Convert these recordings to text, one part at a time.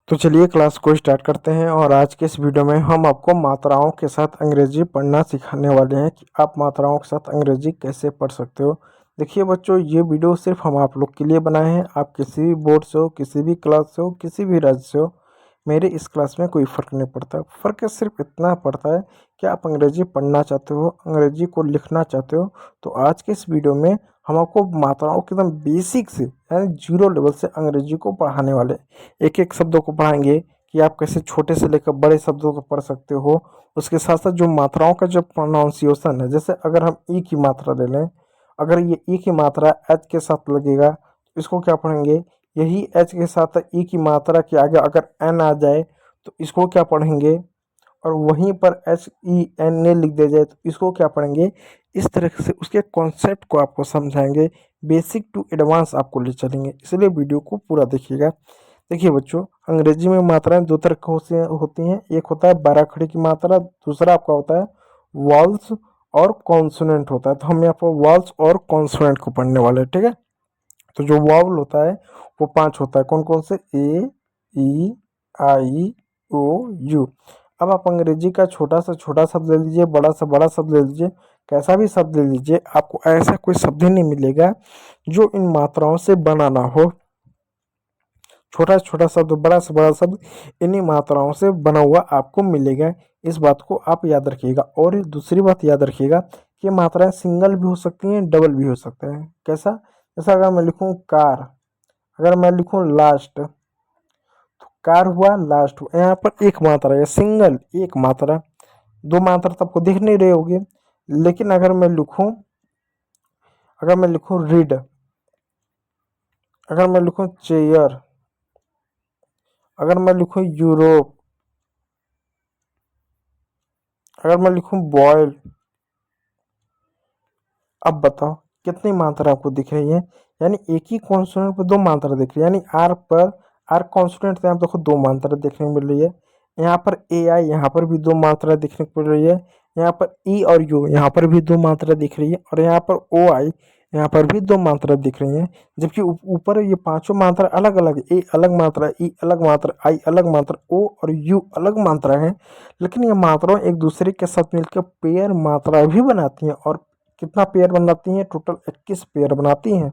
तो चलिए क्लास को स्टार्ट करते हैं और आज के इस वीडियो में हम आपको मात्राओं के साथ अंग्रेजी पढ़ना सिखाने वाले हैं कि आप मात्राओं के साथ अंग्रेजी कैसे पढ़ सकते हो। देखिए बच्चों, ये वीडियो सिर्फ हम आप लोग के लिए बनाए हैं। आप किसी भी बोर्ड से हो, किसी भी क्लास से हो, किसी भी राज्य से हो, मेरे इस क्लास में कोई फ़र्क नहीं पड़ता। फ़र्क सिर्फ इतना पड़ता है कि आप अंग्रेजी पढ़ना चाहते हो, अंग्रेजी को लिखना चाहते हो। तो आज के इस वीडियो में हम आपको मात्राओं के एकदम बेसिक से यानी जीरो लेवल से अंग्रेजी को पढ़ाने वाले हैं। एक एक शब्दों को पढ़ाएंगे कि आप कैसे छोटे से लेकर बड़े शब्दों को पढ़ सकते हो। उसके साथ साथ जो मात्राओं का जो प्रोनाउंसिएशन है, जैसे अगर हम ई की मात्रा ले लें, अगर ये ई की मात्रा एच के साथ लगेगा तो इसको क्या पढ़ेंगे। यही एच के साथ ई की मात्रा के आगे अगर एन आ जाए तो इसको क्या पढ़ेंगे। और वहीं पर एच ई एन ए लिख दिया जाए तो इसको क्या पढ़ेंगे। इस तरह से उसके कॉन्सेप्ट को आपको समझाएंगे, बेसिक टू एडवांस आपको ले चलेंगे, इसलिए वीडियो को पूरा देखिएगा। देखिए बच्चों, अंग्रेजी में मात्राएं दो तरह की होती हैं। एक होता है बाराखड़ी की मात्रा, दूसरा आपका होता है वॉल्स और कॉन्सोनेंट होता है। तो हम यहाँ पर वॉल्स और कॉन्सोनेंट को पढ़ने वाले हैं, ठीक है। तो जो वावल होता है वो 5 होता है। कौन कौन से? ए, ई, आई, ओ, यू। अब आप अंग्रेजी का छोटा से छोटा शब्द ले लीजिए, बड़ा से बड़ा शब्द ले लीजिए, कैसा भी शब्द ले लीजिए, आपको ऐसा कोई शब्द ही नहीं मिलेगा जो इन मात्राओं से बना ना हो। छोटा से छोटा शब्द, बड़ा से बड़ा शब्द इन्हीं मात्राओं से बना हुआ आपको मिलेगा। इस बात को आप याद रखिएगा। और दूसरी बात याद रखिएगा कि मात्राएं सिंगल भी हो सकती हैं, डबल भी हो सकते हैं। कैसा? जैसा अगर मैं लिखूं कार, अगर मैं लिखूं लास्ट, तो कार हुआ, लास्ट हुआ। यहाँ पर एक मात्रा है, सिंगल एक मात्रा। दो मात्रा तो आपको दिख नहीं रहे होगे। लेकिन अगर मैं लिखूं रीड, अगर मैं लिखूं चेयर, अगर मैं लिखूं यूरोप, अगर मैं लिखूं बॉयल, अब बताओ कितनी मात्रा आपको दिख रही है। यानी एक ही कॉन्सोनेंट पर दो मात्रा दिख रही है। यानी आर पर, आर कॉन्सोनेंट यहाँ देखो दो मात्रा देखने को मिल रही है। यहाँ पर ए आई, यहाँ पर भी दो मात्रा देखने को मिल रही है। यहाँ पर ई और यू, यहाँ पर भी दो मात्रा दिख रही है। और यहाँ पर ओ आई, यहाँ पर भी दो मात्रा दिख रही है। जबकि ऊपर ये पांचों मात्रा अलग अलग है। ए अलग मात्रा, ई अलग मात्रा, आई अलग मात्रा, ओ और यू अलग मात्रा है। लेकिन ये मात्राएं एक दूसरे के साथ मिलकर पेयर मात्रा भी बनाती हैं। और कितना पेयर बनाती हैं? टोटल 21 पेयर बनाती हैं।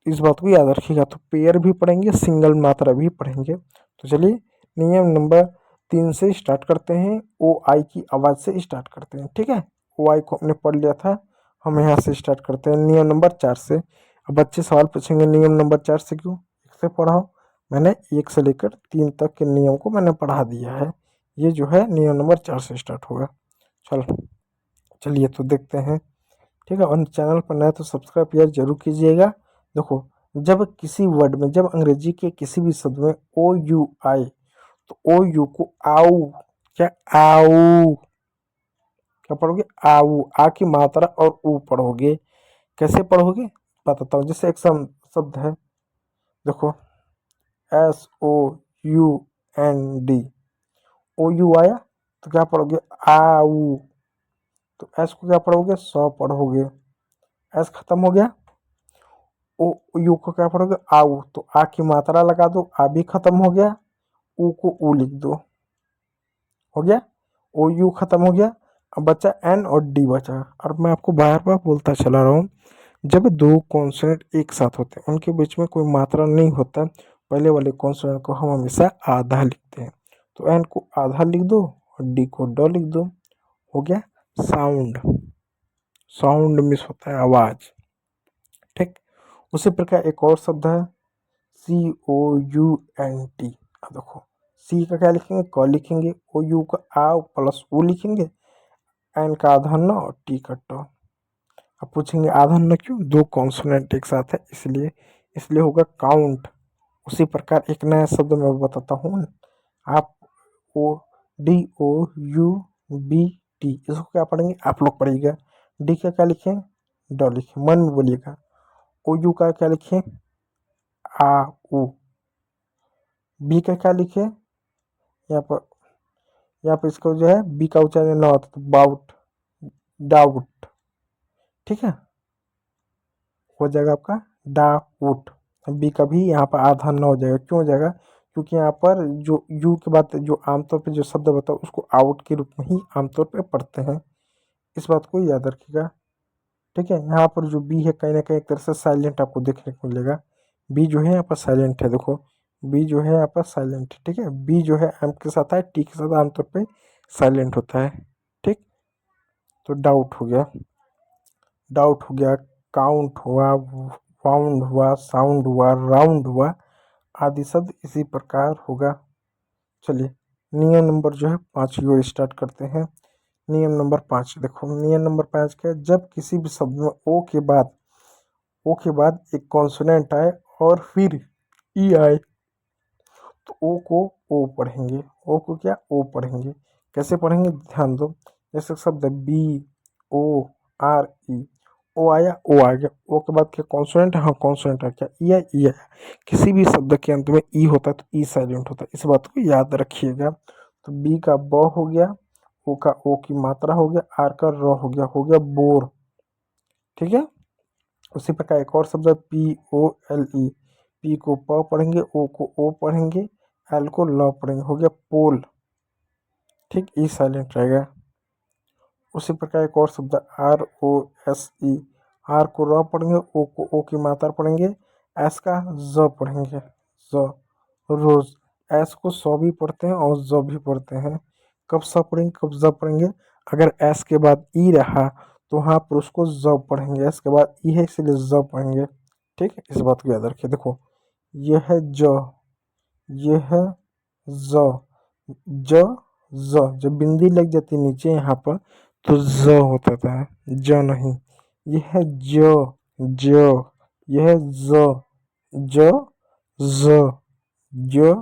इस बात को याद रखिएगा। तो पेयर भी पढ़ेंगे, सिंगल मात्रा भी पढ़ेंगे। तो चलिए नियम नंबर 3 से स्टार्ट करते हैं। ओ आई की आवाज़ से स्टार्ट करते हैं, ठीक है। ओ आई को हमने पढ़ लिया था, हम यहाँ से स्टार्ट करते हैं नियम नंबर 4 से। अब बच्चे सवाल पूछेंगे नियम नंबर 4 से क्यों? एक से पढ़ाओ। मैंने 1 से लेकर 3 तक के नियम को मैंने पढ़ा दिया है। ये जो है नियम नंबर 4 से स्टार्ट होगा। चलो चलिए तो देखते हैं, ठीक है। और चैनल पर नए तो सब्सक्राइब यार जरूर कीजिएगा। देखो, जब किसी वर्ड में, जब अंग्रेजी के किसी भी शब्द में ओ यू आए तो ओ यू को आऊ, क्या आऊ, क्या पढ़ोगे? आऊ। आ की मात्रा और ऊ पढ़ोगे। कैसे पढ़ोगे बताता हूँ। जैसे एक शब्द है, देखो, S O U N D, O U आया तो क्या पढ़ोगे? आऊ। तो एस को क्या पढ़ोगे? सौ पढ़ोगे। एस खत्म हो गया। ओ यू को क्या पढ़ोगे? आऊ। तो आ की मात्रा लगा दो, आ भी खत्म हो गया। ऊ को ऊ लिख दो, हो गया। ओ यू खत्म हो गया। अब बचा एन और डी बचा। और मैं आपको बार बार बोलता चला रहा हूँ, जब दो कॉन्सोनेंट एक साथ होते हैं उनके बीच में कोई मात्रा नहीं होता, पहले वाले कॉन्सोनेंट को हम हमेशा आधा लिखते हैं। तो एन को आधा लिख दो और डी को ड लिख दो, हो गया। साउंड, साउंड मिस होता है, आवाज, ठीक। उसी प्रकार एक और शब्द है सी ओ यू एन टी। अब देखो, सी का क्या लिखेंगे? क लिखेंगे। ओ यू का आ प्लस ओ लिखेंगे। एन का आधा न और टी का ट। अब पूछेंगे आधा न क्यों? दो कॉन्सोनेंट एक साथ है इसलिए, इसलिए होगा काउंट। उसी प्रकार एक नया शब्द मैं बताता हूँ। आप O D O U B T, इसको क्या पढ़ेंगे? आप लोग पढ़िएगा। डी का क्या लिखें? ड लिखें, मन में बोलिएगा। ओ यू का क्या लिखें? आ उ। बी का क्या लिखे? यहाँ पर, यहाँ पर इसको जो है बी का उच्चारण ना होता तो बाउट, डाउट, ठीक है। हो जाएगा आपका डाउट। बी का भी यहाँ पर आधा न हो जाएगा। क्यों हो जाएगा? क्योंकि यहाँ पर जो यू के बाद जो आमतौर पे जो शब्द होता है उसको आउट के रूप में ही आमतौर पे पढ़ते हैं, इस बात को याद रखिएगा। ठीक है, यहाँ पर जो बी है कहीं ना कहीं एक तरह से साइलेंट आपको देखने को मिलेगा। बी जो है यहाँ पर साइलेंट है, देखो बी जो है यहाँ पर साइलेंट है। ठीक है, बी जो है एम के साथ है, टी के साथ आमतौर पे साइलेंट होता है। ठीक, तो डाउट हो गया, डाउट हो गया, काउंट हुआ, फाउंड हुआ, साउंड हुआ, राउंड हुआ, आदि शब्द इसी प्रकार होगा। चलिए नियम नंबर जो है 5 की ओर स्टार्ट करते हैं। नियम नंबर 5 देखो, नियम नंबर 5 क्या है, जब किसी भी शब्द में ओ के बाद एक कॉन्सोनेंट आए और फिर ई आए तो ओ को ओ पढ़ेंगे, ओ को क्या ओ पढ़ेंगे। कैसे पढ़ेंगे ध्यान दो, जैसे शब्द है बी ओ आर ई, ओ आया ओ आ गया, ओ के बाद क्या कॉन्सोनेंट है, हाँ कॉन्सोनेंट है, क्या ई है ई आया। किसी भी शब्द के अंत में ई होता है तो ई साइलेंट होता है, इस बात को याद रखिएगा। तो बी का ब हो गया, ओ का ओ की मात्रा हो गया, आर का र हो गया बोर। ठीक है, उसी प्रकार एक और शब्द है P O L E, P को प पढ़ेंगे, ओ को ओ पढ़ेंगे, एल को ल पढ़ेंगे, हो गया पोल। ठीक, ई साइलेंट रहेगा। उसी प्रकार एक और शब्द R O S E, R को र पढ़ेंगे, ओ को ओ की मात्रा पढ़ेंगे, एस का ज पढ़ेंगे, ज रोज। एस को स भी पढ़ते हैं और ज भी पढ़ते हैं। कब स पढ़ेंगे कब ज पढ़ेंगे, अगर एस के बाद ई रहा तो वहाँ पर उसको ज पढ़ेंगे, एस के बाद ई है इसलिए ज पढ़ेंगे। ठीक है, इस बात को याद रखिए। देखो यह है ज, यह है ज, ज ज, जब बिंदी लग जाती नीचे यहाँ पर तो ज होता था, ज नहीं। यह है ज, यह है ज, ज ज, ज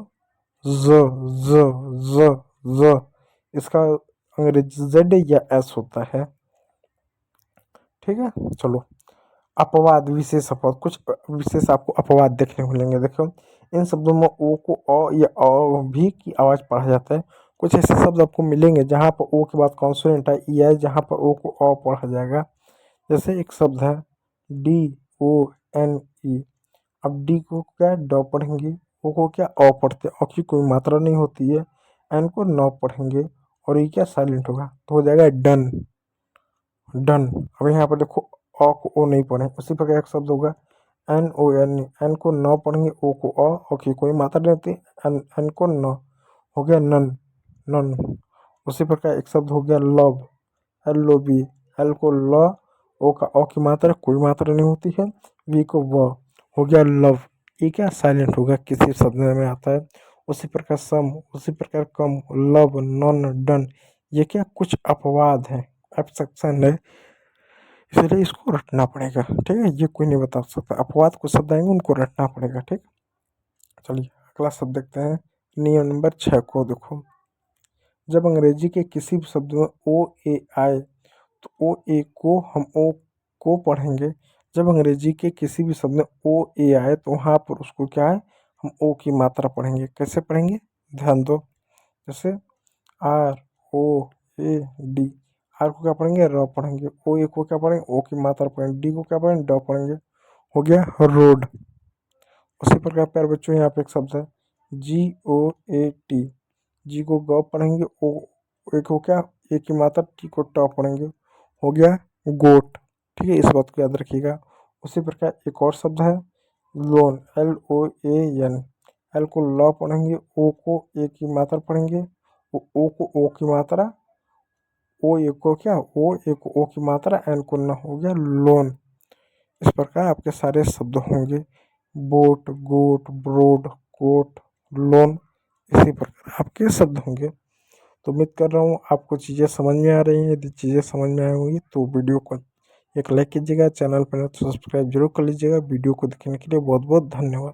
ज ज ज, इसका अंग्रेजी जेड या एस होता है। ठीक है, चलो अपवाद विशेष अपवाद, कुछ विशेष आपको अपवाद देखने को मिलेंगे। देखो इन शब्दों में ओ को अ या अ भी की आवाज़ पढ़ा जाता है। कुछ ऐसे शब्द आपको मिलेंगे जहाँ पर ओ के बाद कॉन्सोनेंट है ई है, जहाँ पर ओ को अ पढ़ा जाएगा। जैसे एक शब्द है डी ओ एन ई, अब डी को क्या ड पढ़ेंगे, ओ को क्या अ पढ़ते हैं, अ की कोई मात्रा नहीं होती है, एन को न पढ़ेंगे और ये क्या साइलेंट होगा, तो हो जाएगा डन, डन। अब यहाँ पर देखो अ को ओ नहीं पढ़े, उसी प्रकार एक शब्द होगा N O N E, N को न पढ़ेंगे, ओ को अ, ओ की कोई मात्रा नहीं होती, एन एन को न, हो गया नन, नन। उसी प्रकार एक शब्द हो गया love, L O B, L को ल, ओ का ओ की मात्रा कोई मात्रा नहीं होती है, वी को व, हो गया लव। ये क्या साइलेंट होगा, किसी शब्द में आता है। उसी प्रकार सम, उसी प्रकार कम, लव, नॉन, डन, ये क्या कुछ अपवाद है, एब्स्ट्रैक्शन है, इसलिए इसको रटना पड़ेगा। ठीक है, ये कोई नहीं बता सकता, अपवाद कुछ शब्द आएंगे उनको रटना पड़ेगा। ठीक, चलिए अगला शब्द देखते हैं। नियम नंबर 6 को देखो, जब अंग्रेजी के किसी भी शब्द में ओ ए आए तो ओ ए को हम ओ को पढ़ेंगे। जब अंग्रेजी के किसी भी शब्द में ओ ए आए तो वहाँ पर उसको क्या है, हम ओ की मात्रा पढ़ेंगे। कैसे पढ़ेंगे ध्यान दो, जैसे R O A D, R को क्या पढ़ेंगे र पढ़ेंगे, ओ ए को क्या पढ़ेंगे ओ की मात्रा पढ़ेंगे, डी को क्या पढ़ेंगे ड पढ़ेंगे, हो गया रोड। उसी प्रकार प्यारे बच्चों यहाँ पे एक शब्द है जी ओ ए टी, जी को ग पढ़ेंगे, ओ ए को क्या ए की मात्रा, टी को ट पढ़ेंगे, हो गया गोट। ठीक है, इस बात को याद रखिएगा। उसी प्रकार एक और शब्द है loan, L O A N, L को ल पढ़ेंगे, ओ को ए की मात्रा पढ़ेंगे, ओ को ओ की मात्रा, ओ ए को क्या ओ ए को ओ की मात्रा, एन को न, हो गया लोन। इस प्रकार आपके सारे शब्द होंगे बोट, गोट, ब्रोड, कोट, लोन, इसी प्रकार आपके शब्द होंगे। तो उम्मीद कर रहा हूँ आपको चीज़ें समझ में आ रही हैं। यदि चीज़ें समझ में आई होंगी तो वीडियो को एक लाइक कीजिएगा, चैनल पर तो सब्सक्राइब जरूर कर लीजिएगा। वीडियो को देखने के लिए बहुत बहुत धन्यवाद।